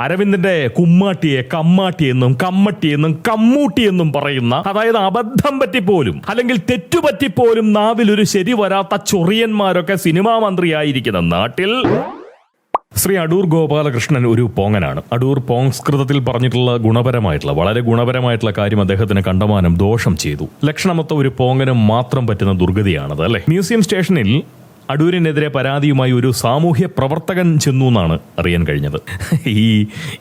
അരവിന്ദന്റെ കുമ്മാട്ടിയെ കമ്മാട്ടിയെന്നും കമ്മട്ടിയെന്നും കമ്മൂട്ടിയെന്നും പറയുന്ന, അതായത് അബദ്ധം പറ്റിപ്പോലും അല്ലെങ്കിൽ തെറ്റുപറ്റിപ്പോലും നാവിൽ ഒരു ശരി വരാത്ത ചൊറിയന്മാരൊക്കെ സിനിമാ മന്ത്രിയായിരിക്കുന്ന നാട്ടിൽ ശ്രീ അടൂർ ഗോപാലകൃഷ്ണൻ ഒരു പോങ്ങനാണ്. അടൂർ പോങ്സ്കൃതത്തിൽ പറഞ്ഞിട്ടുള്ള വളരെ ഗുണപരമായിട്ടുള്ള കാര്യം അദ്ദേഹത്തിന് കണ്ടമാനം ദോഷം ചെയ്തു. ലക്ഷണമൊത്ത ഒരു പോങ്ങന് മാത്രം പറ്റുന്ന ദുർഗതിയാണത്, അല്ലെ? മ്യൂസിയം സ്റ്റേഷനിൽ അടൂരിനെതിരെ പരാതിയുമായി ഒരു സാമൂഹ്യ പ്രവർത്തകൻ ചെന്നു എന്നാണ് അറിയാൻ കഴിഞ്ഞത്.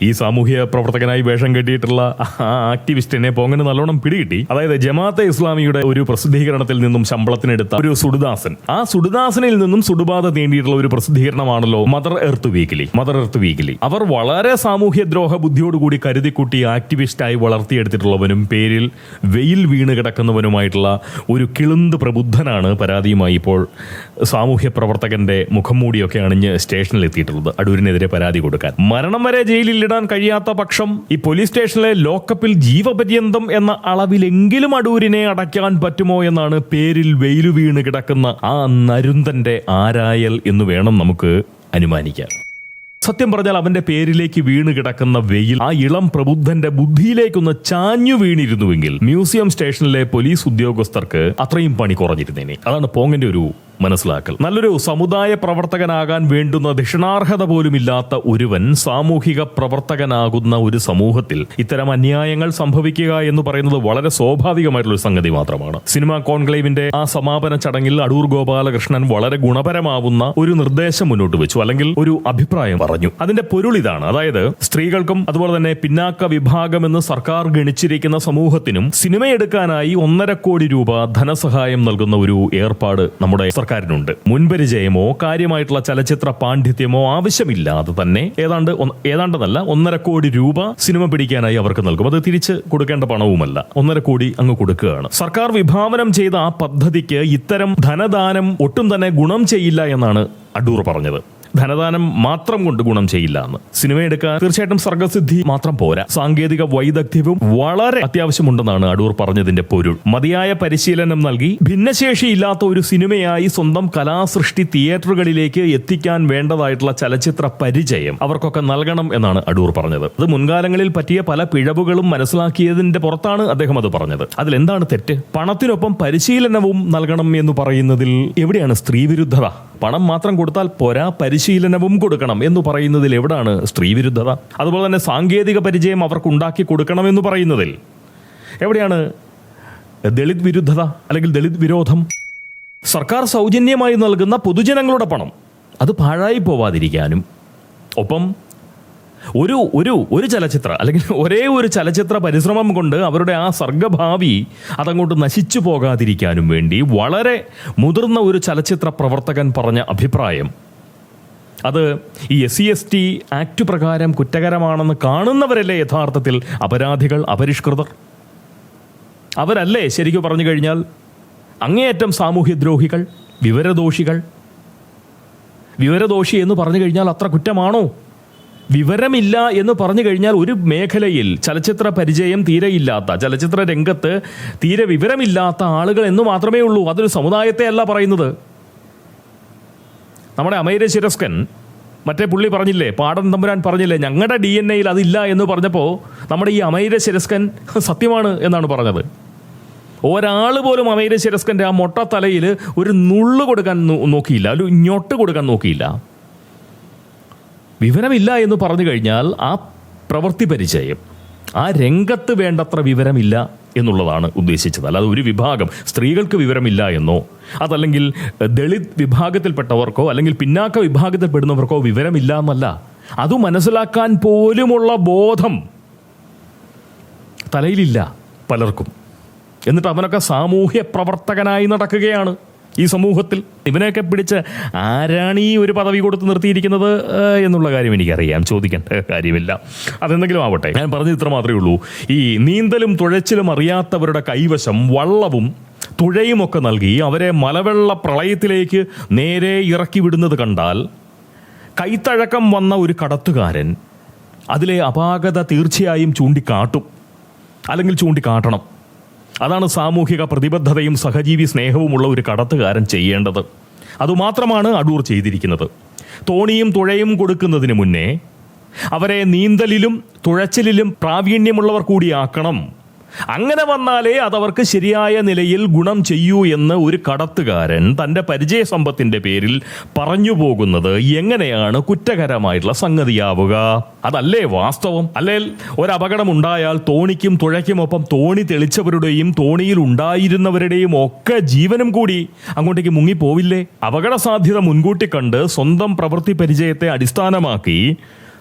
ഈ സാമൂഹ്യ പ്രവർത്തകനായി വേഷം കെട്ടിയിട്ടുള്ള ആ ആക്ടിവിസ്റ്റിനെ പോങ്ങന് നല്ലോണം പിടികിട്ടി. അതായത് ജമാഅത്തെ ഇസ്ലാമിയുടെ ഒരു പ്രസിദ്ധീകരണത്തിൽ നിന്നും ശമ്പളത്തിനെടുത്ത ഒരു സുഡുദാസൻ, ആ സുഡുദാസനിൽ നിന്നും സുഡുബാധ നേടിയിട്ടുള്ള ഒരു പ്രസിദ്ധീകരണമാണല്ലോ മദർ എർത്ത് വീക്കിലി. അവർ വളരെ സാമൂഹ്യദ്രോഹ ബുദ്ധിയോടുകൂടി കരുതിക്കുട്ടി ആക്ടിവിസ്റ്റായി വളർത്തിയെടുത്തിട്ടുള്ളവനും പേരിൽ വെയിൽ വീണ് കിടക്കുന്നവനുമായിട്ടുള്ള ഒരു കിളുന്ത് പ്രബുദ്ധനാണ് പരാതിയുമായി ഇപ്പോൾ സാമൂഹ്യ പ്രവർത്തകന്റെ മുഖംമൂടിയൊക്കെ അണിഞ്ഞ് സ്റ്റേഷനിൽ എത്തിയിട്ടുള്ളത് അടൂരിനെതിരെ പരാതി കൊടുക്കാൻ. മരണം വരെ ജയിലിൽ ഇടാൻ കഴിയാത്ത പക്ഷം ഈ പോലീസ് സ്റ്റേഷനിലെ ലോക്കപ്പിൽ ജീവപര്യന്തം എന്ന അളവിലെങ്കിലും അടൂരിനെ അടയ്ക്കാൻ പറ്റുമോ എന്നാണ് പേരിൽ വെയിലു വീണ് കിടക്കുന്ന ആ നരുന്തന്റെ ആരായൽ എന്ന് വേണം നമുക്ക് അനുമാനിക്കാൻ. സത്യം പറഞ്ഞാൽ അവന്റെ പേരിലേക്ക് വീണ് കിടക്കുന്ന വെയിൽ ആ ഇളം പ്രബുദ്ധന്റെ ബുദ്ധിയിലേക്കൊന്ന് ചാഞ്ഞു വീണിരുന്നുവെങ്കിൽ മ്യൂസിയം സ്റ്റേഷനിലെ പോലീസ് ഉദ്യോഗസ്ഥർക്ക് അത്രയും പണി കുറഞ്ഞിരുന്നേനെ. അതാണ് പോങ്ങന്റെ ഒരു മനസ്സിലാക്കൽ. നല്ലൊരു സമുദായ പ്രവർത്തകനാകാൻ വേണ്ടുന്ന ധിഷണാർഹത പോലുമില്ലാത്ത ഒരുവൻ സാമൂഹിക പ്രവർത്തകനാകുന്ന ഒരു സമൂഹത്തിൽ ഇത്തരം അന്യായങ്ങൾ സംഭവിക്കുക എന്ന് പറയുന്നത് വളരെ സ്വാഭാവികമായിട്ടുള്ള സംഗതി മാത്രമാണ്. സിനിമാ കോൺക്ലേവിന്റെ ആ സമാപന ചടങ്ങിൽ അടൂർ ഗോപാലകൃഷ്ണൻ വളരെ ഗുണപരമാവുന്ന ഒരു നിർദ്ദേശം മുന്നോട്ട് വെച്ചു, അല്ലെങ്കിൽ ഒരു അഭിപ്രായം പറഞ്ഞു. അതിന്റെ പൊരുൾ ഇതാണ്: അതായത് സ്ത്രീകൾക്കും അതുപോലെ തന്നെ പിന്നാക്ക വിഭാഗമെന്ന് സർക്കാർ ഗണിച്ചിരിക്കുന്ന സമൂഹത്തിനും സിനിമയെടുക്കാനായി 1.5 കോടി രൂപ ധനസഹായം നൽകുന്ന ഒരു ഏർപ്പാട് നമ്മുടെ സർക്കാരിനുണ്ട്. മുൻപരിചയമോ കാര്യമായിട്ടുള്ള ചലച്ചിത്ര പാണ്ഡിത്യമോ ആവശ്യമില്ലാതെ തന്നെ ഏതാണ്ടെന്നല്ല 1.5 കോടി രൂപ സിനിമ പിടിക്കാനായി അവർക്ക് നൽകും. അത് തിരിച്ച് കൊടുക്കേണ്ട പണവുമല്ല, 1.5 കോടി അങ്ങ് കൊടുക്കുകയാണ്. സർക്കാർ വിഭാവനം ചെയ്ത ആ പദ്ധതിക്ക് ഇത്തരം ധനദാനം ഒട്ടും തന്നെ ഗുണം ചെയ്യില്ല എന്നാണ് അടൂർ പറഞ്ഞത്. ധനദാനം മാത്രം കൊണ്ട് ഗുണം ചെയ്യില്ല എന്ന്. സിനിമ എടുക്കാൻ തീർച്ചയായിട്ടും സർഗസിദ്ധി മാത്രം പോരാ, സാങ്കേതിക വൈദഗ്ധ്യവും വളരെ അത്യാവശ്യമുണ്ടെന്നാണ് അടൂർ പറഞ്ഞതിന്റെ പൊരുൾ. മതിയായ പരിശീലനം നൽകി ഭിന്നശേഷിയില്ലാത്ത ഒരു സിനിമയായി സ്വന്തം കലാസൃഷ്ടി തിയേറ്ററുകളിലേക്ക് എത്തിക്കാൻ വേണ്ടതായിട്ടുള്ള ചലച്ചിത്ര പരിചയം അവർക്കൊക്കെ നൽകണം എന്നാണ് അടൂർ പറഞ്ഞത്. അത് മുൻകാലങ്ങളിൽ പറ്റിയ പല പിഴവുകളും മനസ്സിലാക്കിയതിന്റെ പുറത്താണ് അദ്ദേഹം അത് പറഞ്ഞത്. അതിലെന്താണ് തെറ്റ്? പണത്തിനൊപ്പം പരിശീലനവും നൽകണം എന്ന് പറയുന്നതിൽ എവിടെയാണ് സ്ത്രീവിരുദ്ധത? പണം മാത്രം കൊടുത്താൽ പോരാ, പരിശീലനവും കൊടുക്കണം എന്ന് പറയുന്നതിൽ എവിടാണ് സ്ത്രീവിരുദ്ധത? അതുപോലെ തന്നെ സാങ്കേതിക പരിചയം അവർക്ക് ഉണ്ടാക്കി കൊടുക്കണമെന്ന് പറയുന്നതിൽ എവിടെയാണ് ദളിത് വിരുദ്ധത അല്ലെങ്കിൽ ദളിത് വിരോധം? സർക്കാർ സൗജന്യമായി നൽകുന്ന പൊതുജനങ്ങളുടെ പണം അത് പാഴായി പോവാതിരിക്കാനും, ഒപ്പം ഒരു ചലച്ചിത്ര അല്ലെങ്കിൽ ഒരേ ഒരു ചലച്ചിത്ര പരിശ്രമം കൊണ്ട് അവരുടെ ആ സർഗഭാവി അതങ്ങോട്ട് നശിച്ചു പോകാതിരിക്കാനും വേണ്ടി വളരെ മുതിർന്ന ഒരു ചലച്ചിത്ര പ്രവർത്തകൻ പറഞ്ഞ അഭിപ്രായം, അത് ഈ SC/ST ആക്ട് പ്രകാരം കുറ്റകരമാണെന്ന് കാണുന്നവരല്ലേ യഥാർത്ഥത്തിൽ അപരാധികൾ, അപരിഷ്കൃതർ? അവരല്ലേ ശരിക്കും പറഞ്ഞു കഴിഞ്ഞാൽ അങ്ങേയറ്റം സാമൂഹ്യദ്രോഹികൾ, വിവരദോഷികൾ? വിവരദോഷി എന്ന് പറഞ്ഞു കഴിഞ്ഞാൽ അത്ര കുറ്റമാണോ? വിവരമില്ല എന്ന് പറഞ്ഞു കഴിഞ്ഞാൽ ഒരു മേഖലയിൽ ചലച്ചിത്ര പരിചയം തീരെയില്ലാത്ത, ചലച്ചിത്ര രംഗത്ത് തീരെ വിവരമില്ലാത്ത ആളുകൾ എന്ന് മാത്രമേ ഉള്ളൂ. അതൊരു സമുദായത്തെ അല്ല പറയുന്നത്. നമ്മുടെ അമൈര ശിരസ്കൻ, മറ്റേ പുള്ളി പറഞ്ഞില്ലേ, പാടൻ തമ്പുരാൻ പറഞ്ഞില്ലേ, ഞങ്ങളുടെ DNA അതില്ല എന്ന് പറഞ്ഞപ്പോൾ നമ്മുടെ ഈ അമൈര ശിരസ്കൻ സത്യമാണ് എന്നാണ് പറഞ്ഞത്. ഒരാൾ പോലും അമൈര ശിരസ്കന്റെ ആ മൊട്ട തലയിൽ ഒരു നുള്ളു കൊടുക്കാൻ നോക്കിയില്ല, ഒരു ഞൊട്ട് കൊടുക്കാൻ നോക്കിയില്ല. വിവരമില്ല എന്ന് പറഞ്ഞു കഴിഞ്ഞാൽ ആ പ്രവൃത്തി പരിചയം, ആ രംഗത്ത് വേണ്ടത്ര വിവരമില്ല എന്നുള്ളതാണ് ഉദ്ദേശിച്ചത്. അല്ലാതെ ഒരു വിഭാഗം സ്ത്രീകൾക്ക് വിവരമില്ല എന്നോ, അതല്ലെങ്കിൽ ദളിത് വിഭാഗത്തിൽപ്പെട്ടവർക്കോ അല്ലെങ്കിൽ പിന്നാക്ക വിഭാഗത്തിൽപ്പെടുന്നവർക്കോ വിവരമില്ല എന്നല്ല. അത് മനസ്സിലാക്കാൻ പോലുമുള്ള ബോധം തലയിലില്ല പലർക്കും. എന്നിട്ട് അവനൊക്കെ സാമൂഹ്യ പ്രവർത്തകനായി നടക്കുകയാണ് ഈ സമൂഹത്തിൽ. ഇവനെയൊക്കെ പിടിച്ച് ആരാണ് ഈ ഒരു പദവി കൊടുത്ത് നിർത്തിയിരിക്കുന്നത് എന്നുള്ള കാര്യം എനിക്കറിയാം, ചോദിക്കേണ്ട കാര്യമില്ല. അതെന്തെങ്കിലും ആവട്ടെ, ഞാൻ പറഞ്ഞത് ഇത്ര മാത്രമേ ഉള്ളൂ. ഈ നീന്തലും തുഴച്ചിലും അറിയാത്തവരുടെ കൈവശം വള്ളവും തുഴയുമൊക്കെ നൽകി അവരെ മലവെള്ള പ്രളയത്തിലേക്ക് നേരെ ഇറക്കി വിടുന്നത് കണ്ടാൽ കൈത്തഴക്കം വന്ന ഒരു കടത്തുകാരൻ അതിലെ അപാകത തീർച്ചയായും ചൂണ്ടിക്കാട്ടും, അല്ലെങ്കിൽ ചൂണ്ടിക്കാട്ടണം. അതാണ് സാമൂഹിക പ്രതിബദ്ധതയും സഹജീവി സ്നേഹവുമുള്ള ഒരു കടത്തുകാരൻ ചെയ്യേണ്ടത്. അതുമാത്രമാണ് അടൂർ ചെയ്തിരിക്കുന്നത്. തോണിയും തുഴയും കൊടുക്കുന്നതിന് മുന്നേ അവരെ നീന്തലിലും തുഴച്ചിലിലും പ്രാവീണ്യമുള്ളവർ കൂടിയാക്കണം. അങ്ങനെ വന്നാലേ അതവർക്ക് ശരിയായ നിലയിൽ ഗുണം ചെയ്യൂ എന്ന് ഒരു കടത്തുകാരൻ തൻ്റെ പരിചയസമ്പത്തിൻ്റെ പേരിൽ പറഞ്ഞു പോകുന്നത് എങ്ങനെയാണ് കുറ്റകരമായിട്ടുള്ള സംഗതിയാവുക? അതല്ലേ വാസ്തവം? അല്ലേൽ ഒരപകടമുണ്ടായാൽ തോണിക്കും തുഴയ്ക്കുമൊപ്പം തോണി തെളിച്ചവരുടെയും തോണിയിൽ ഉണ്ടായിരുന്നവരുടെയും ഒക്കെ ജീവനും കൂടി അങ്ങോട്ടേക്ക് മുങ്ങിപ്പോവില്ലേ? അപകട സാധ്യത മുൻകൂട്ടി കണ്ട് സ്വന്തം പ്രവൃത്തി പരിചയത്തെ അടിസ്ഥാനമാക്കി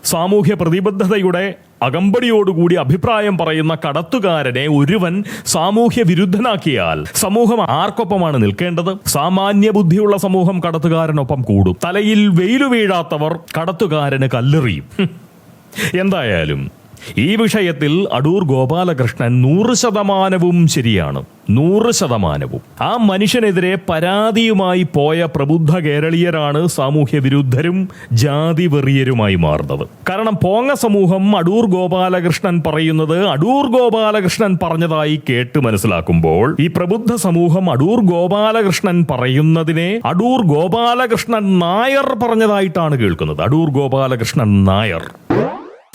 സാമൂഹ്യ പ്രതിബദ്ധതയുടെ അകമ്പടിയോടുകൂടി അഭിപ്രായം പറയുന്ന കടത്തുകാരനെ ഒരുവൻ സാമൂഹ്യ വിരുദ്ധനാക്കിയാൽ സമൂഹം ആർക്കൊപ്പമാണ് നിൽക്കേണ്ടത്? സാമാന്യ ബുദ്ധിയുള്ള സമൂഹം കടത്തുകാരനൊപ്പം കൂടും. തലയിൽ വെയിലു വീഴാത്തവർ കടത്തുകാരന് കല്ലെറിയും. എന്തായാലും ഈ വിഷയത്തിൽ അടൂർ ഗോപാലകൃഷ്ണൻ 100% ശരിയാണ്. 100%. ആ മനുഷ്യനെതിരെ പരാതിയുമായി പോയ പ്രബുദ്ധ കേരളീയരാണ് സാമൂഹ്യ വിരുദ്ധരും ജാതി വെറിയരുമായി മാറുന്നത്. കാരണം പോങ്ങ സമൂഹം അടൂർ ഗോപാലകൃഷ്ണൻ പറയുന്നത് അടൂർ ഗോപാലകൃഷ്ണൻ പറഞ്ഞതായി കേട്ട് മനസ്സിലാക്കുമ്പോൾ ഈ പ്രബുദ്ധ സമൂഹം അടൂർ ഗോപാലകൃഷ്ണൻ പറയുന്നതിനെ അടൂർ ഗോപാലകൃഷ്ണൻ നായർ പറഞ്ഞതായിട്ടാണ് കേൾക്കുന്നത്. അടൂർ ഗോപാലകൃഷ്ണൻ നായർ.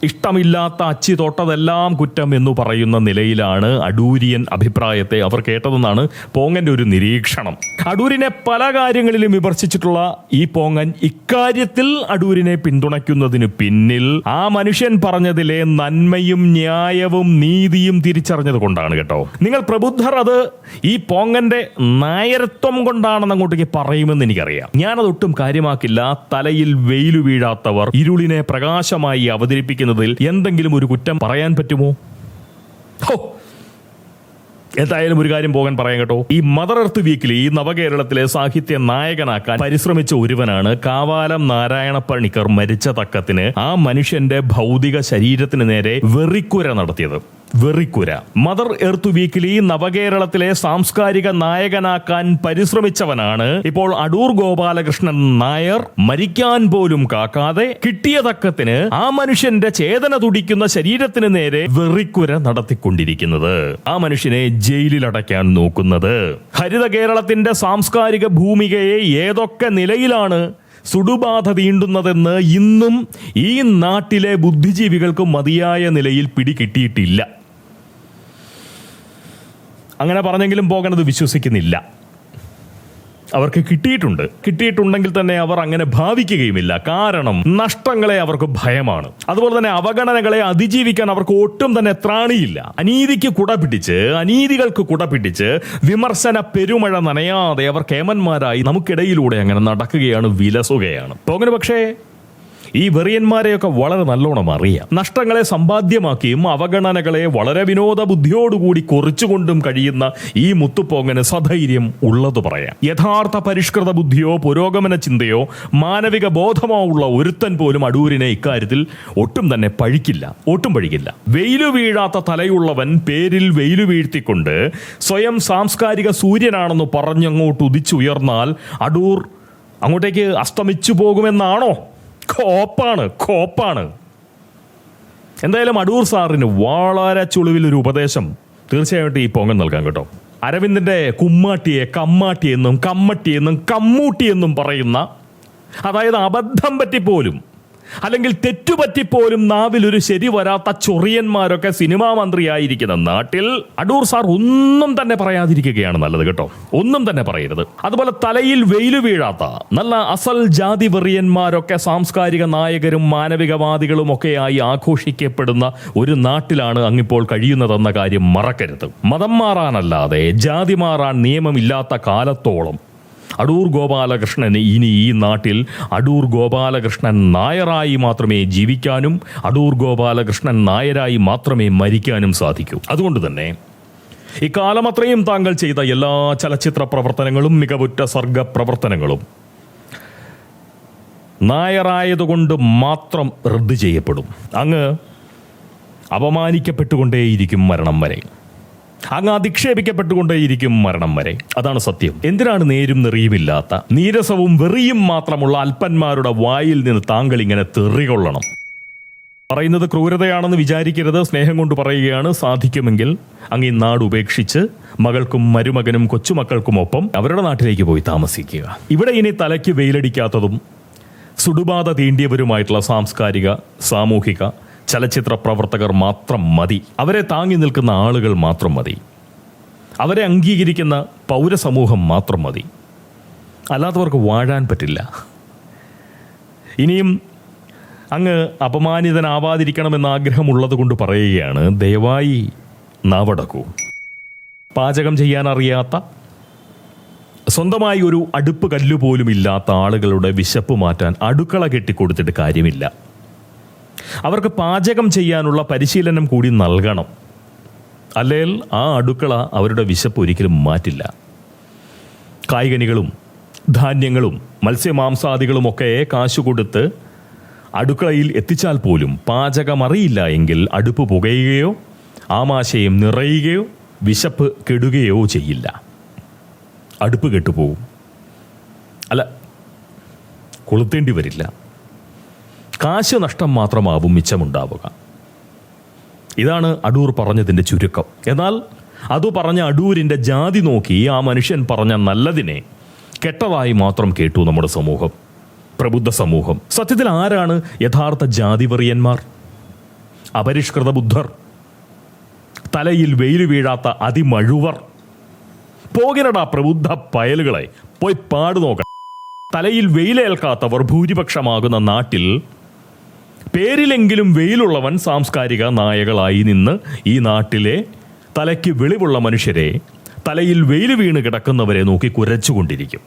ഇഷ്ടമില്ലാത്ത അച്ചി തൊട്ടതെല്ലാം കുറ്റം എന്ന് പറയുന്ന നിലയിലാണ് അടൂരിയൻ അഭിപ്രായത്തെ അവർ കേട്ടതെന്നാണ് പോങ്ങന്റെ ഒരു നിരീക്ഷണം. അടൂരിനെ പല കാര്യങ്ങളിലും വിമർശിച്ചിട്ടുള്ള ഈ പോങ്ങൻ ഇക്കാര്യത്തിൽ അടൂരിനെ പിന്തുണയ്ക്കുന്നതിന് പിന്നിൽ ആ മനുഷ്യൻ പറഞ്ഞതിലെ നന്മയും ന്യായവും നീതിയും തിരിച്ചറിഞ്ഞത് കൊണ്ടാണ് കേട്ടോ. നിങ്ങൾ പ്രബുദ്ധർ അത് ഈ പോങ്ങന്റെ നായരത്വം കൊണ്ടാണെന്ന് അങ്ങോട്ടേക്ക് പറയുമെന്ന് എനിക്കറിയാം. ഞാനതൊട്ടും കാര്യമാക്കില്ല. തലയിൽ വെയിലു വീഴാത്തവർ ഇരുളിനെ പ്രകാശമായി അവതരിപ്പിക്കുന്ന എന്തെങ്കിലും ഒരു കുറ്റം പറയാൻ പറ്റുമോ? എന്തായാലും ഒരു കാര്യം പോകാൻ പറയാൻ കേട്ടോ. ഈ മദർ എർത്ത് വീക്കിലി നവകേരളത്തിലെ സാഹിത്യ നായകനാക്കാൻ പരിശ്രമിച്ച ഒരുവനാണ് കാവാലം നാരായണ പണിക്കർ മരിച്ച തക്കത്തിന് ആ മനുഷ്യന്റെ ഭൗതിക ശരീരത്തിന് നേരെ വെറിക്കുര നടത്തിയത്. വെറിക്കുര. മദർ എർത്ത് വീക്കിലി നവകേരളത്തിലെ സാംസ്കാരിക നായകനാക്കാൻ പരിശ്രമിച്ചവനാണ് ഇപ്പോൾ അടൂർ ഗോപാലകൃഷ്ണൻ നായർ. മരിക്കാൻ പോലും കാക്കാതെ കിട്ടിയ തക്കത്തിന് ആ മനുഷ്യന്റെ ചേതന തുടിക്കുന്ന ശരീരത്തിന് നേരെ വെറിക്കുര നടത്തിക്കൊണ്ടിരിക്കുന്നത്. ആ മനുഷ്യനെ ജയിലിൽ അടയ്ക്കാൻ നോക്കുന്നത്. ഹരിത കേരളത്തിന്റെ സാംസ്കാരിക ഭൂമികയെ ഏതൊക്കെ നിലയിലാണ് സുടുബാധ തീണ്ടുന്നതെന്ന് ഇന്നും ഈ നാട്ടിലെ ബുദ്ധിജീവികൾക്ക് മതിയായ നിലയിൽ പിടികിട്ടിയിട്ടില്ല. അങ്ങനെ പറഞ്ഞെങ്കിലും പോകണത് വിശ്വസിക്കുന്നില്ല. അവർക്ക് കിട്ടിയിട്ടുണ്ടെങ്കിൽ തന്നെ അവർ അങ്ങനെ ഭാവിക്കുകയുമില്ല. കാരണം നഷ്ടങ്ങളെ അവർക്ക് ഭയമാണ്. അതുപോലെ തന്നെ അവഗണനകളെ അതിജീവിക്കാൻ അവർക്ക് ഒട്ടും തന്നെ ത്രാണിയില്ല. അനീതികൾക്ക് കുട പിടിച്ച് വിമർശന പെരുമഴ നനയാതെ അവർ കേമന്മാരായി നമുക്കിടയിലൂടെ അങ്ങനെ നടക്കുകയാണ്, വിലസുകയാണ്. പോകന് പക്ഷേ ഈ വെറിയന്മാരെയൊക്കെ വളരെ നല്ലോണം അറിയാം. നഷ്ടങ്ങളെ സമ്പാദ്യമാക്കിയും അവഗണനകളെ വളരെ വിനോദ ബുദ്ധിയോടുകൂടി കുറിച്ചുകൊണ്ടും കഴിയുന്ന ഈ മുത്തുപോങ്ങന് സധൈര്യം ഉള്ളത് പറയാം. യഥാർത്ഥ പരിഷ്കൃത ബുദ്ധിയോ പുരോഗമന ചിന്തയോ മാനവിക ബോധമോ ഉള്ള ഒരുത്തൻ പോലും അടൂരിനെ ഇക്കാര്യത്തിൽ ഒട്ടും തന്നെ ഒട്ടും പഴിക്കില്ല. വെയിലു വീഴാത്ത തലയുള്ളവൻ പേരിൽ വെയിലു വീഴ്ത്തിക്കൊണ്ട് സ്വയം സാംസ്കാരിക സൂര്യനാണെന്ന് പറഞ്ഞങ്ങോട്ട് ഉദിച്ചുയർന്നാൽ അടൂർ അങ്ങോട്ടേക്ക് അസ്തമിച്ചു പോകുമെന്നാണോ? കോപ്പാണ്. എന്തായാലും അടൂർ സാറിന് വളരെ ചുളിവിലൊരു ഉപദേശം തീർച്ചയായിട്ടും ഈ പോങ്ങൻ നൽകാൻ കേട്ടോ. അരവിന്ദന്റെ കുമ്മാട്ടിയെ കമ്മാട്ടിയെന്നും കമ്മട്ടിയെന്നും കമ്മൂട്ടിയെന്നും പറയുന്ന, അതായത് അബദ്ധം പറ്റിപ്പോലും അല്ലെങ്കിൽ തെറ്റുപറ്റിപ്പോലും നാവിൽ ഒരു ശരി വരാത്ത ചൊറിയന്മാരൊക്കെ സിനിമാ മന്ത്രിയായിരിക്കുന്ന നാട്ടിൽ അടൂർ സാർ ഒന്നും തന്നെ പറയാതിരിക്കുകയാണ് നല്ലത് കേട്ടോ. ഒന്നും തന്നെ പറയരുത്. അതുപോലെ തലയിൽ വെയിലു വീഴാത്ത നല്ല അസൽ ജാതി വെറിയന്മാരൊക്കെ സാംസ്കാരിക നായകരും മാനവികവാദികളും ഒക്കെയായി ആഘോഷിക്കപ്പെടുന്ന ഒരു നാട്ടിലാണ് അങ്ങിപ്പോൾ കഴിയുന്നതെന്ന കാര്യം മറക്കരുത്. മതം മാറാനല്ലാതെ ജാതി മാറാൻ നിയമമില്ലാത്ത കാലത്തോളം അടൂർ ഗോപാലകൃഷ്ണന് ഇനി ഈ നാട്ടിൽ അടൂർ ഗോപാലകൃഷ്ണൻ നായരായി മാത്രമേ ജീവിക്കാനും അടൂർ ഗോപാലകൃഷ്ണൻ നായരായി മാത്രമേ മരിക്കാനും സാധിക്കൂ. അതുകൊണ്ട് തന്നെ ഇക്കാലം അത്രയും താങ്കൾ ചെയ്ത എല്ലാ ചലച്ചിത്ര പ്രവർത്തനങ്ങളും മികവുറ്റ സർഗ പ്രവർത്തനങ്ങളും നായരായതുകൊണ്ട് മാത്രം റദ്ദ് ചെയ്യപ്പെടും. അങ്ങ് അപമാനിക്കപ്പെട്ടുകൊണ്ടേയിരിക്കും മരണം വരെ. അങ്ങ് അധിക്ഷേപിക്കപ്പെട്ടുകൊണ്ടേയിരിക്കും മരണം വരെ. അതാണ് സത്യം. എന്തിനാണ് നേരും നെറിയുമില്ലാത്ത നീരസവും വെറിയും മാത്രമുള്ള അല്പന്മാരുടെ വായിൽ നിന്ന് താങ്കൾ ഇങ്ങനെ തെറികൊള്ളണം? പറയുന്നത് ക്രൂരതയാണെന്ന് വിചാരിക്കരുത്. സ്നേഹം കൊണ്ട് പറയുകയാണ്. സാധിക്കുമെങ്കിൽ അങ്ങ് ഈ നാട് ഉപേക്ഷിച്ച് മകൾക്കും മരുമകനും കൊച്ചുമക്കൾക്കുമൊപ്പം അവരുടെ നാട്ടിലേക്ക് പോയി താമസിക്കുക. ഇവിടെ ഇനി തലയ്ക്ക് വെയിലടിക്കാത്തതും സുടുബാധ തീണ്ടിയവരുമായിട്ടുള്ള സാംസ്കാരിക, സാമൂഹിക, ചലച്ചിത്ര പ്രവർത്തകർ മാത്രം മതി. അവരെ താങ്ങി നിൽക്കുന്ന ആളുകൾ മാത്രം മതി. അവരെ അംഗീകരിക്കുന്ന പൗരസമൂഹം മാത്രം മതി. അല്ലാത്തവർക്ക് വാഴാൻ പറ്റില്ല. ഇനിയും അങ്ങ് അപമാനിതനാവാതിരിക്കണമെന്ന ആഗ്രഹമുള്ളത് കൊണ്ട് പറയുകയാണ്, ദയവായി നാവടക്കൂ. പാചകം ചെയ്യാനറിയാത്ത, സ്വന്തമായി ഒരു അടുപ്പ് കല്ലുപോലും ഇല്ലാത്ത ആളുകളുടെ വിശപ്പ് മാറ്റാൻ അടുക്കള കെട്ടിക്കൊടുത്തിട്ട് കാര്യമില്ല. അവർക്ക് പാചകം ചെയ്യാനുള്ള പരിശീലനം കൂടി നൽകണം. അല്ലെങ്കിൽ ആ അടുക്കള അവരുടെ വിശപ്പ് ഒരിക്കലും മാറ്റില്ല. കായ്കനികളും ധാന്യങ്ങളും മത്സ്യമാംസാദികളുമൊക്കെ കാശു കൊടുത്ത് അടുക്കളയിൽ എത്തിച്ചാൽ പോലും പാചകമറിയില്ല എങ്കിൽ അടുപ്പ് പുകയുകയോ ആമാശയം നിറയുകയോ വിശപ്പ് കെടുകയോ ചെയ്യില്ല. അടുപ്പ് കെട്ടുപോകും. അല്ല, കൊളുത്തേണ്ടി വരില്ല. കാശ് നഷ്ടം മാത്രമാവും മിച്ചമുണ്ടാവുക. ഇതാണ് അടൂർ പറഞ്ഞതിൻ്റെ ചുരുക്കം. എന്നാൽ അതു പറഞ്ഞ അടൂരിൻ്റെ ജാതി നോക്കി ആ മനുഷ്യൻ പറഞ്ഞ നല്ലതിനെ കെട്ടതായി മാത്രം കേട്ടു നമ്മുടെ സമൂഹം, പ്രബുദ്ധ സമൂഹം. സത്യത്തിൽ ആരാണ് യഥാർത്ഥ ജാതിവറിയന്മാർ? അപരിഷ്കൃത ബുദ്ധർ, തലയിൽ വെയിൽ വീഴാത്ത അതിമഴുവർ. പോകിനടാ പ്രബുദ്ധ പയലുകളെ, പോയി പാടു നോക്കണം. തലയിൽ വെയിലേൽക്കാത്തവർ ഭൂരിപക്ഷമാകുന്ന നാട്ടിൽ പേരിലെങ്കിലും വെയിലുള്ളവൻ സാംസ്കാരിക നായകളായി നിന്ന് ഈ നാട്ടിലെ തലയ്ക്ക് വെളിവുള്ള മനുഷ്യരെ, തലയിൽ വെയിൽ വീണ് കിടക്കുന്നവരെ നോക്കി കുരച്ചുകൊണ്ടിരിക്കും.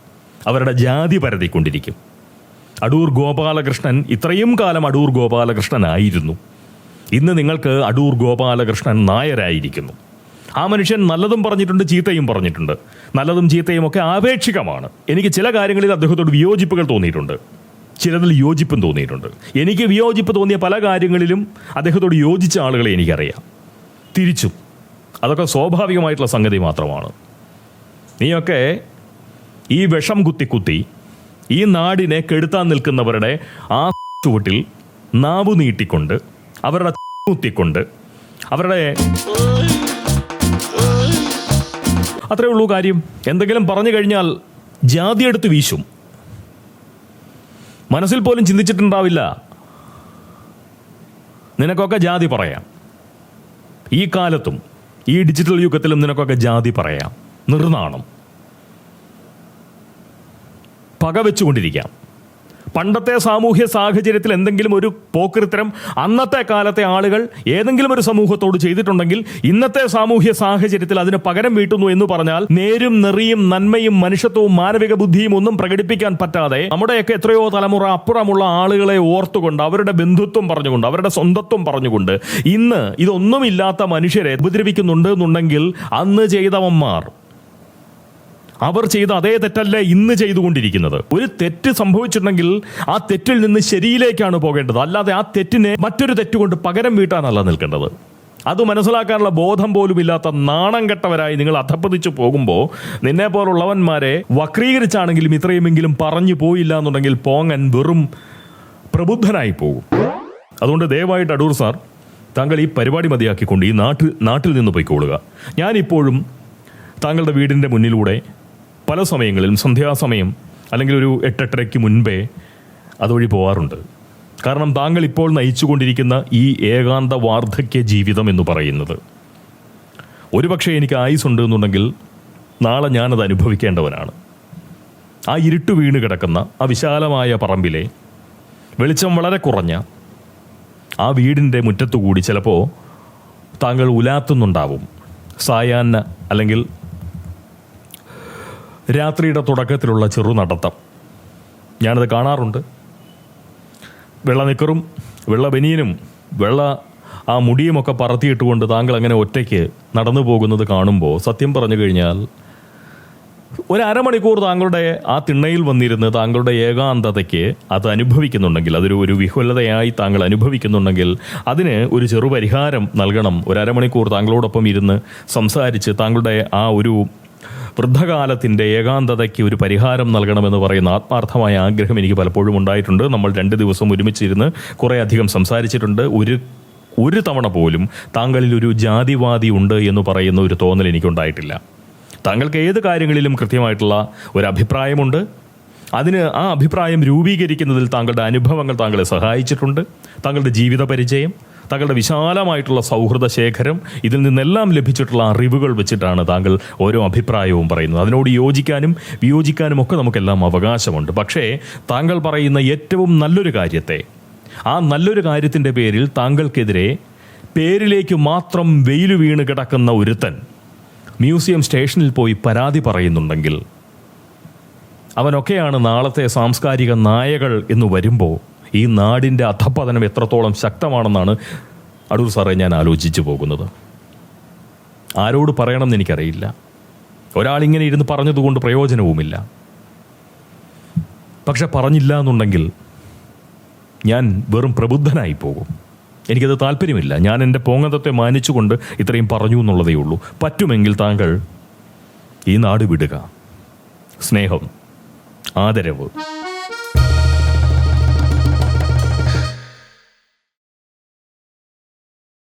അവരുടെ ജാതി പരതിക്കൊണ്ടിരിക്കും. അടൂർ ഗോപാലകൃഷ്ണൻ ഇത്രയും കാലം അടൂർ ഗോപാലകൃഷ്ണനായിരുന്നു. ഇന്ന് നിങ്ങൾക്ക് അടൂർ ഗോപാലകൃഷ്ണൻ നായരായിരിക്കുന്നു. ആ മനുഷ്യൻ നല്ലതും പറഞ്ഞിട്ടുണ്ട്, ചീത്തയും പറഞ്ഞിട്ടുണ്ട്. നല്ലതും ചീത്തയും ഒക്കെ ആപേക്ഷികമാണ്. എനിക്ക് ചില കാര്യങ്ങളിൽ അദ്ദേഹത്തോട് വിയോജിപ്പുകൾ തോന്നിയിട്ടുണ്ട്, ചിലതിൽ യോജിപ്പും തോന്നിയിട്ടുണ്ട്. എനിക്ക് വിയോജിപ്പ് തോന്നിയ പല കാര്യങ്ങളിലും അദ്ദേഹത്തോട് യോജിച്ച ആളുകളെ എനിക്കറിയാം. തിരിച്ചും അതൊക്കെ സ്വാഭാവികമായിട്ടുള്ള സംഗതി മാത്രമാണ്. നീയൊക്കെ ഈ വിഷം കുത്തി ഈ നാടിനെ കെടുത്താൻ നിൽക്കുന്നവരുടെ ആ ചുവട്ടിൽ നാവു നീട്ടിക്കൊണ്ട്, അവരുടെ കുത്തിക്കൊണ്ട്, അവരുടെ അത്രേ ഉള്ളൂ കാര്യം. എന്തെങ്കിലും പറഞ്ഞു കഴിഞ്ഞാൽ ജാതി എടുത്ത് വീശും. മനസ്സിൽ പോലും ചിന്തിച്ചിട്ടുണ്ടാവില്ല നിനക്കൊക്കെ ജാതി പറയാം. ഈ കാലത്തും ഈ ഡിജിറ്റൽ യുഗത്തിലും നിനക്കൊക്കെ ജാതി പറയാം. നിർനാണം പകവെച്ചുകൊണ്ടിരിക്കാം. പണ്ടത്തെ സാമൂഹ്യ സാഹചര്യത്തിൽ എന്തെങ്കിലും ഒരു പോക്രിത്തരം അന്നത്തെ കാലത്തെ ആളുകൾ ഏതെങ്കിലും ഒരു സമൂഹത്തോട് ചെയ്തിട്ടുണ്ടെങ്കിൽ ഇന്നത്തെ സാമൂഹ്യ സാഹചര്യത്തിൽ അതിന് പകരം വീട്ടുന്നു എന്ന് പറഞ്ഞാൽ നേരും നെറിയും നന്മയും മനുഷ്യത്വവും മാനവിക ബുദ്ധിയും ഒന്നും പ്രകടിപ്പിക്കാൻ പറ്റാതെ നമ്മുടെയൊക്കെ എത്രയോ തലമുറ അപ്പുറമുള്ള ആളുകളെ ഓർത്തുകൊണ്ട്, അവരുടെ ബന്ധുത്വം പറഞ്ഞുകൊണ്ട്, അവരുടെ സ്വന്തത്വം പറഞ്ഞുകൊണ്ട് ഇന്ന് ഇതൊന്നുമില്ലാത്ത മനുഷ്യരെ ഉപദ്രവിക്കുന്നുണ്ട് എന്നുണ്ടെങ്കിൽ അന്ന് ചെയ്തവന്മാർ അവർ ചെയ്ത അതേ തെറ്റല്ലേ ഇന്ന് ചെയ്തുകൊണ്ടിരിക്കുന്നത്. ഒരു തെറ്റ് സംഭവിച്ചിട്ടുണ്ടെങ്കിൽ ആ തെറ്റിൽ നിന്ന് ശരിയിലേക്കാണ് പോകേണ്ടത്. അല്ലാതെ ആ തെറ്റിനെ മറ്റൊരു തെറ്റുകൊണ്ട് പകരം വീട്ടാനല്ല നിൽക്കേണ്ടത്. അത് മനസ്സിലാക്കാനുള്ള ബോധം പോലും ഇല്ലാത്ത നാണം കെട്ടവരായി നിങ്ങൾ അധപ്പതിച്ചു പോകുമ്പോൾ നിന്നെ പോലുള്ളവന്മാരെ വക്രീകരിച്ചാണെങ്കിലും ഇത്രയുമെങ്കിലും പറഞ്ഞു പോയില്ല എന്നുണ്ടെങ്കിൽ പോങ്ങൻ വെറും പ്രബുദ്ധനായി പോകും. അതുകൊണ്ട് ദയവായിട്ട് അടൂർ സാർ, താങ്കൾ ഈ പരിപാടി മതിയാക്കിക്കൊണ്ട് ഈ നാട്ടിൽ നിന്ന് പോയിക്കൊള്ളുക. ഞാനിപ്പോഴും താങ്കളുടെ വീടിൻ്റെ മുന്നിലൂടെ പല സമയങ്ങളിലും സന്ധ്യാസമയം അല്ലെങ്കിൽ ഒരു 8-8:30 മുൻപേ അതുവഴി പോവാറുണ്ട്. കാരണം താങ്കൾ ഇപ്പോൾ നയിച്ചുകൊണ്ടിരിക്കുന്ന ഈ ഏകാന്ത വാർദ്ധക്യ ജീവിതം എന്ന് പറയുന്നത്, ഒരുപക്ഷെ എനിക്ക് ആയുസ്സുണ്ട് എന്നുണ്ടെങ്കിൽ നാളെ ഞാനത് അനുഭവിക്കേണ്ടവനാണ്. ആ ഇരുട്ട് വീണ് കിടക്കുന്ന ആ വിശാലമായ പറമ്പിലെ വെളിച്ചം വളരെ കുറഞ്ഞ ആ വീടിൻ്റെ മുറ്റത്തുകൂടി ചിലപ്പോൾ താങ്കൾ ഉലാത്തുന്നുണ്ടാവും. സായാഹ്ന അല്ലെങ്കിൽ രാത്രിയുടെ തുടക്കത്തിലുള്ള ചെറുനടത്തം ഞാനത് കാണാറുണ്ട്. വെള്ള നിക്കറും വെള്ള ബനിയനും വെള്ള ആ മുടിയുമൊക്കെ പറത്തിയിട്ടുകൊണ്ട് താങ്കൾ അങ്ങനെ ഒറ്റയ്ക്ക് നടന്നു പോകുന്നത് കാണുമ്പോൾ സത്യം പറഞ്ഞു കഴിഞ്ഞാൽ ഒരു അരമണിക്കൂർ താങ്കളുടെ ആ തിണ്ണയിൽ വന്നിരുന്ന് താങ്കളുടെ ഏകാന്തതയ്ക്ക് അത് അനുഭവിക്കുന്നുണ്ടെങ്കിൽ, അതൊരു വിഹ്വലതയായി താങ്കൾ അനുഭവിക്കുന്നുണ്ടെങ്കിൽ അതിന് ഒരു ചെറുപരിഹാരം നൽകണം. ഒരു അരമണിക്കൂർ താങ്കളോടൊപ്പം ഇരുന്ന് സംസാരിച്ച് താങ്കളുടെ ആ ഒരു വൃദ്ധകാലത്തിൻ്റെ ഏകാന്തതയ്ക്ക് ഒരു പരിഹാരം നൽകണമെന്ന് പറയുന്ന ആത്മാർത്ഥമായ ആഗ്രഹം എനിക്ക് പലപ്പോഴും ഉണ്ടായിട്ടുണ്ട്. നമ്മൾ 2 ദിവസം ഒരുമിച്ചിരുന്ന് കുറേ അധികം സംസാരിച്ചിട്ടുണ്ട്. ഒരു തവണ പോലും താങ്കളിൽ ഒരു ജാതിവാദി ഉണ്ട് എന്ന് പറയുന്ന ഒരു തോന്നൽ എനിക്കുണ്ടായിട്ടില്ല. താങ്കൾക്ക് ഏത് കാര്യങ്ങളിലും കൃത്യമായിട്ടുള്ള ഒരു അഭിപ്രായമുണ്ട്. അതിന് ആ അഭിപ്രായം രൂപീകരിക്കുന്നതിൽ താങ്കളുടെ അനുഭവങ്ങൾ താങ്കളെ സഹായിച്ചിട്ടുണ്ട്. താങ്കളുടെ ജീവിത പരിചയം, താങ്കളുടെ വിശാലമായിട്ടുള്ള സൗഹൃദ ശേഖരം, ഇതിൽ നിന്നെല്ലാം ലഭിച്ചിട്ടുള്ള അറിവുകൾ വെച്ചിട്ടാണ് താങ്കൾ ഓരോ അഭിപ്രായവും പറയുന്നത്. അതിനോട് യോജിക്കാനും വിയോജിക്കാനും ഒക്കെ നമുക്കെല്ലാം അവകാശമുണ്ട്. പക്ഷേ താങ്കൾ പറയുന്ന ഏറ്റവും നല്ലൊരു കാര്യത്തെ, ആ നല്ലൊരു കാര്യത്തിൻ്റെ പേരിൽ താങ്കൾക്കെതിരെ പേരിലേക്ക് മാത്രം വെയിൽ വീണ് കിടക്കുന്ന ഒരുത്തൻ മ്യൂസിയം സ്റ്റേഷനിൽ പോയി പരാതി പറയുന്നുണ്ടെങ്കിൽ അവനൊക്കെയാണ് നാളത്തെ സാംസ്കാരിക നായകൾ എന്ന് വരുമ്പോൾ ഈ നാടിൻ്റെ അധപ്പതനം എത്രത്തോളം ശക്തമാണെന്നാണ് അടൂർ സാറേ ഞാൻ ആലോചിച്ചു പോകുന്നത്. ആരോട് പറയണമെന്ന് എനിക്കറിയില്ല. ഒരാളിങ്ങനെ ഇരുന്ന് പറഞ്ഞതുകൊണ്ട് പ്രയോജനവുമില്ല. പക്ഷെ പറഞ്ഞില്ല എന്നുണ്ടെങ്കിൽ ഞാൻ വെറും പ്രബുദ്ധനായി പോകും. എനിക്കത് താല്പര്യമില്ല. ഞാൻ എൻ്റെ പോങ്ങതത്തെ മാനിച്ചുകൊണ്ട് ഇത്രയും പറഞ്ഞു എന്നുള്ളതേ ഉള്ളൂ. പറ്റുമെങ്കിൽ താങ്കൾ ഈ നാട് വിടുക. സ്നേഹം, ആദരവ്.